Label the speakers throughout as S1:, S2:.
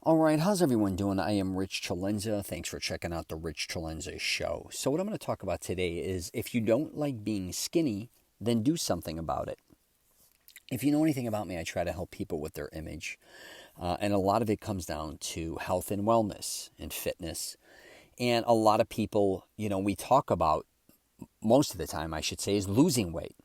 S1: All right, how's everyone doing? I am Rich CELENZA. Thanks for checking out the Rich CELENZA show. So, what I'm going to talk about today is if you don't like being skinny, then do something about it. If you know anything about me, I try to help people with their image. And a lot of it comes down to health and wellness and fitness. And a lot of people, we talk about most of the time, I should say, is losing weight.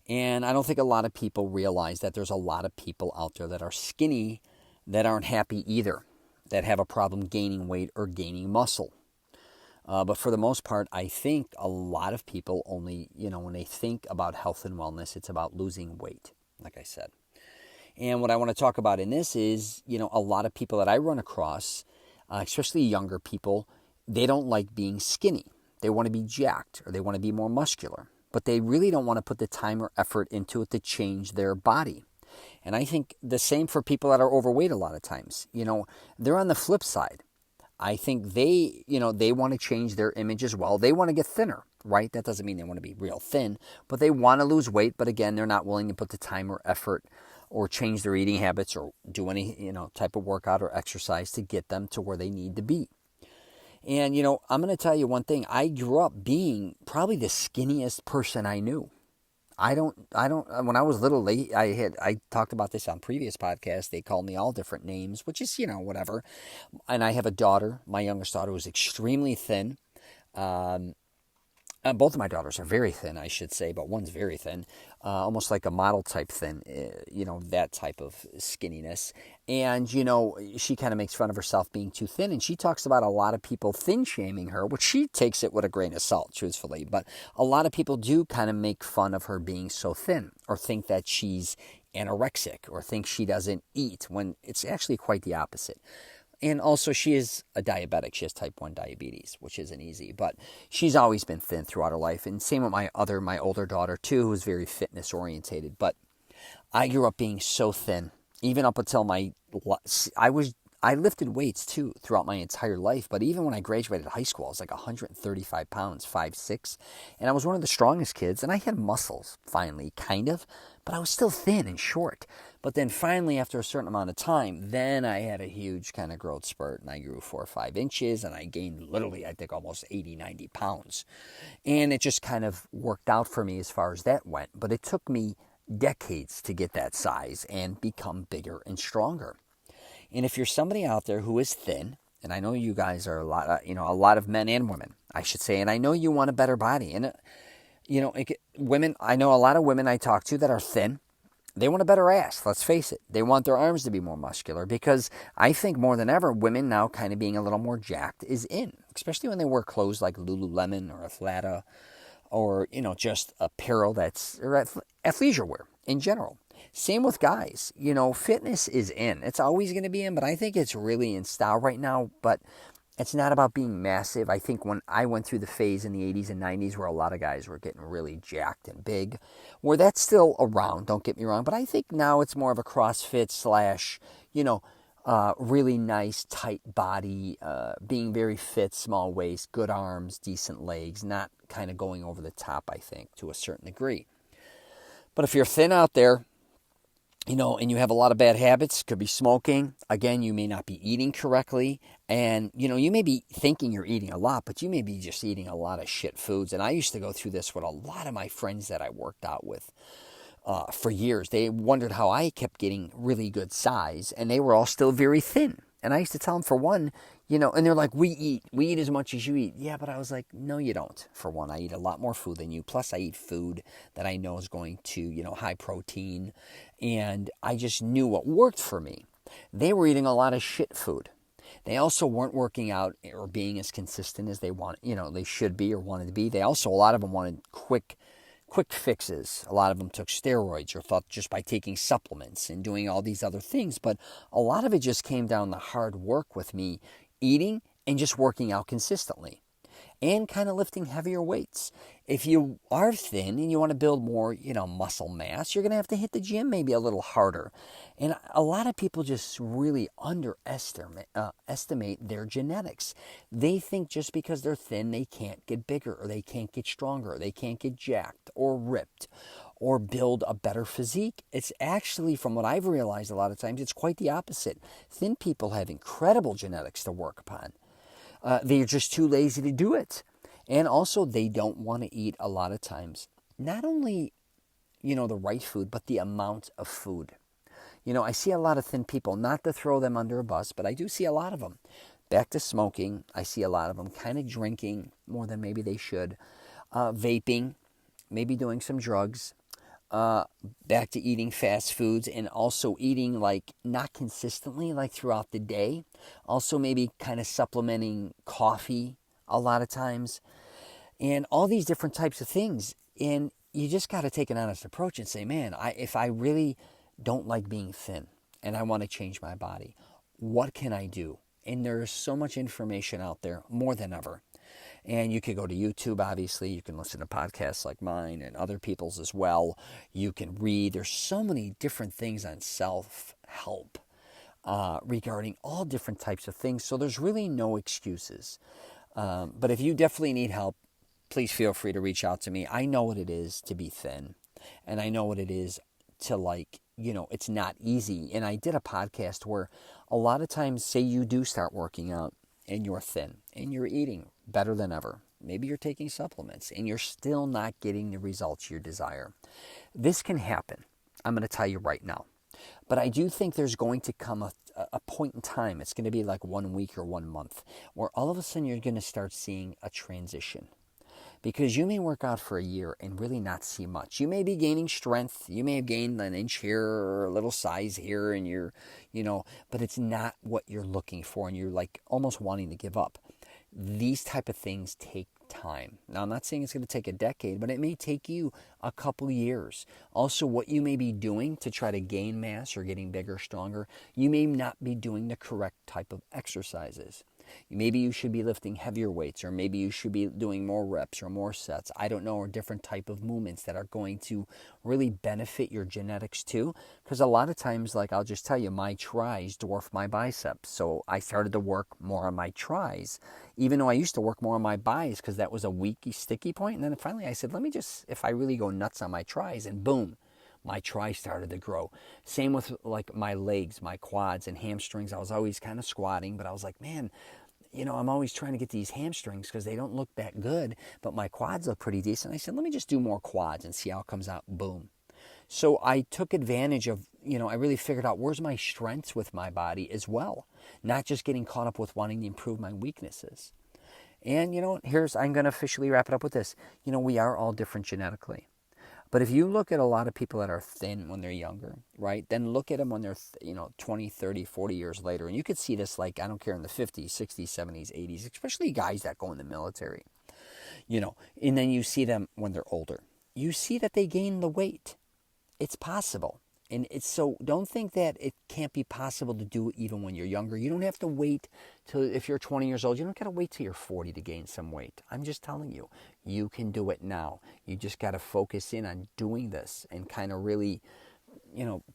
S1: And I don't think a lot of people realize that there's a lot of people out there that are skinny that aren't happy either, that have a problem gaining weight or gaining muscle. But for the most part, I think a lot of people only, when they think about health and wellness, it's about losing weight, like I said. And what I want to talk about in this is, a lot of people that I run across, especially younger people, they don't like being skinny. They want to be jacked or they want to be more muscular, but they really don't want to put the time or effort into it to change their body. And I think the same for people that are overweight a lot of times. They're on the flip side. I think they want to change their image as well. They want to get thinner, right? That doesn't mean they want to be real thin, but they want to lose weight. But again, they're not willing to put the time or effort or change their eating habits or do any, type of workout or exercise to get them to where they need to be. And, I'm going to tell you one thing. I grew up being probably the skinniest person I knew. When I was little, I talked about this on previous podcasts. They called me all different names, which is, whatever. And I have a daughter, my youngest daughter, who's extremely thin. Both of my daughters are very thin, I should say, but one's very thin, almost like a model type thin, that type of skinniness. And, she kind of makes fun of herself being too thin. And she talks about a lot of people thin shaming her, which she takes it with a grain of salt, truthfully. But a lot of people do kind of make fun of her being so thin or think that she's anorexic or think she doesn't eat when it's actually quite the opposite. And also, she is a diabetic. She has type 1 diabetes, which isn't easy. But she's always been thin throughout her life. And same with my older daughter, too, who's very fitness orientated. But I grew up being so thin, even up until I lifted weights, too, throughout my entire life. But even when I graduated high school, I was like 135 pounds, 5'6". And I was one of the strongest kids. And I had muscles, finally, kind of. But I was still thin and short. But then finally, after a certain amount of time, then I had a huge kind of growth spurt. And I grew 4 or 5 inches. And I gained literally, I think, almost 80, 90 pounds. And it just kind of worked out for me as far as that went. But it took me decades to get that size and become bigger and stronger. And if you're somebody out there who is thin, and I know you guys are a lot of men and women, I should say, and I know you want a better body. And, women, I know a lot of women I talk to that are thin. They want a better ass, let's face it. They want their arms to be more muscular because I think more than ever, women now kind of being a little more jacked is in, especially when they wear clothes like Lululemon or Athleta or, just apparel that's or athleisure wear in general. Same with guys. Fitness is in. It's always going to be in, but I think it's really in style right now. But it's not about being massive. I think when I went through the phase in the 80s and 90s where a lot of guys were getting really jacked and big, where that's still around, don't get me wrong. But I think now it's more of a CrossFit slash, really nice, tight body, being very fit, small waist, good arms, decent legs, not kind of going over the top, I think, to a certain degree. But if you're thin out there, and you have a lot of bad habits, could be smoking. Again, you may not be eating correctly. And, you may be thinking you're eating a lot, but you may be just eating a lot of shit foods. And I used to go through this with a lot of my friends that I worked out with for years. They wondered how I kept getting really good size, and they were all still very thin. And I used to tell them, for one, and they're like, we eat as much as you eat. Yeah, but I was like, no, you don't. For one, I eat a lot more food than you. Plus, I eat food that I know is going to, high protein. And I just knew what worked for me. They were eating a lot of shit food. They also weren't working out or being as consistent as they they should be or wanted to be. A lot of them wanted quick fixes. A lot of them took steroids or thought just by taking supplements and doing all these other things. But a lot of it just came down to hard work with me eating and just working out consistently and kind of lifting heavier weights. If you are thin and you want to build more, muscle mass, you're going to have to hit the gym maybe a little harder. And a lot of people just really estimate their genetics. They think just because they're thin, they can't get bigger or they can't get stronger or they can't get jacked or ripped or build a better physique. It's actually, from what I've realized a lot of times, it's quite the opposite. Thin people have incredible genetics to work upon. They're just too lazy to do it. And also, they don't want to eat a lot of times, not only, the right food, but the amount of food. I see a lot of thin people, not to throw them under a bus, but I do see a lot of them. Back to smoking, I see a lot of them kind of drinking more than maybe they should, vaping, maybe doing some drugs, back to eating fast foods, and also eating like not consistently, like throughout the day. Also maybe kind of supplementing coffee a lot of times, and all these different types of things. And you just got to take an honest approach and say, man, if I really don't like being thin and I want to change my body, what can I do? And there's so much information out there, more than ever. And you could go to YouTube, obviously. You can listen to podcasts like mine and other people's as well. You can read. There's so many different things on self-help regarding all different types of things. So there's really no excuses. But if you definitely need help, please feel free to reach out to me. I know what it is to be thin. And I know what it is to it's not easy. And I did a podcast where a lot of times, say you do start working out and you're thin and you're eating better than ever. Maybe you're taking supplements and you're still not getting the results you desire. This can happen. I'm going to tell you right now. But I do think there's going to come a point in time, it's going to be like 1 week or 1 month, where all of a sudden you're going to start seeing a transition. Because you may work out for a year and really not see much. You may be gaining strength. You may have gained an inch here or a little size here, and but it's not what you're looking for, and you're like almost wanting to give up. These type of things take time. Now, I'm not saying it's going to take a decade, but it may take you a couple years. Also, what you may be doing to try to gain mass or getting bigger, stronger, you may not be doing the correct type of exercises. Maybe you should be lifting heavier weights, or maybe you should be doing more reps or more sets. I don't know, or different type of movements that are going to really benefit your genetics too. Because a lot of times, like I'll just tell you, my tries dwarf my biceps. So I started to work more on my tries, even though I used to work more on my bis because that was a weak, sticky point. And then finally I said, let me just, if I really go nuts on my tries, and boom, my tries started to grow. Same with like my legs, my quads and hamstrings. I was always kind of squatting, but I was like, man, I'm always trying to get these hamstrings because they don't look that good, but my quads look pretty decent. I said, let me just do more quads and see how it comes out. Boom. So I took advantage of, I really figured out where's my strengths with my body as well, not just getting caught up with wanting to improve my weaknesses. And, I'm going to officially wrap it up with this. We are all different genetically. But if you look at a lot of people that are thin when they're younger, right, then look at them when they're, 20, 30, 40 years later. And you could see this, like, I don't care, in the 50s, 60s, 70s, 80s, especially guys that go in the military, and then you see them when they're older. You see that they gain the weight. It's possible. And it's so, don't think that it can't be possible to do it even when you're younger. You don't have to wait till, if you're 20 years old, you don't got to wait till you're 40 to gain some weight. I'm just telling you, you can do it now. You just got to focus in on doing this and kind of really,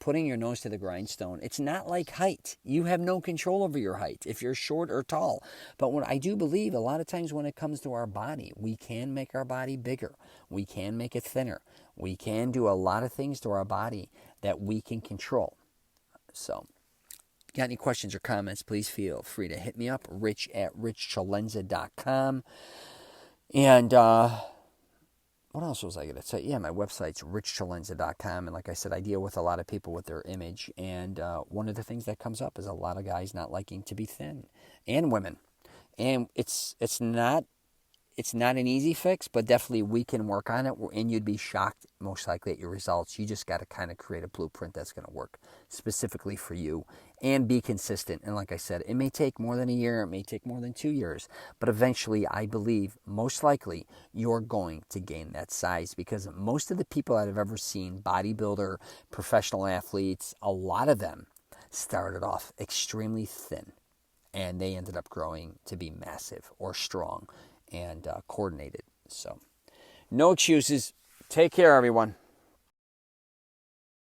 S1: putting your nose to the grindstone. It's not like height. You have no control over your height if you're short or tall. But what I do believe, a lot of times when it comes to our body, we can make our body bigger. We can make it thinner. We can do a lot of things to our body that we can control. So, got any questions or comments, please feel free to hit me up, rich@richcelenza.com. And what else was I going to say? Yeah, my website's richcelenza.com. And like I said, I deal with a lot of people with their image. And one of the things that comes up is a lot of guys not liking to be thin, and women. And it's not an easy fix, but definitely we can work on it, and you'd be shocked most likely at your results. You just got to kind of create a blueprint that's going to work specifically for you and be consistent. And like I said, it may take more than a year, it may take more than 2 years, but eventually I believe most likely you're going to gain that size, because most of the people that I've ever seen, bodybuilder, professional athletes, a lot of them started off extremely thin and they ended up growing to be massive or strong and coordinated. So, no excuses. Take care, everyone.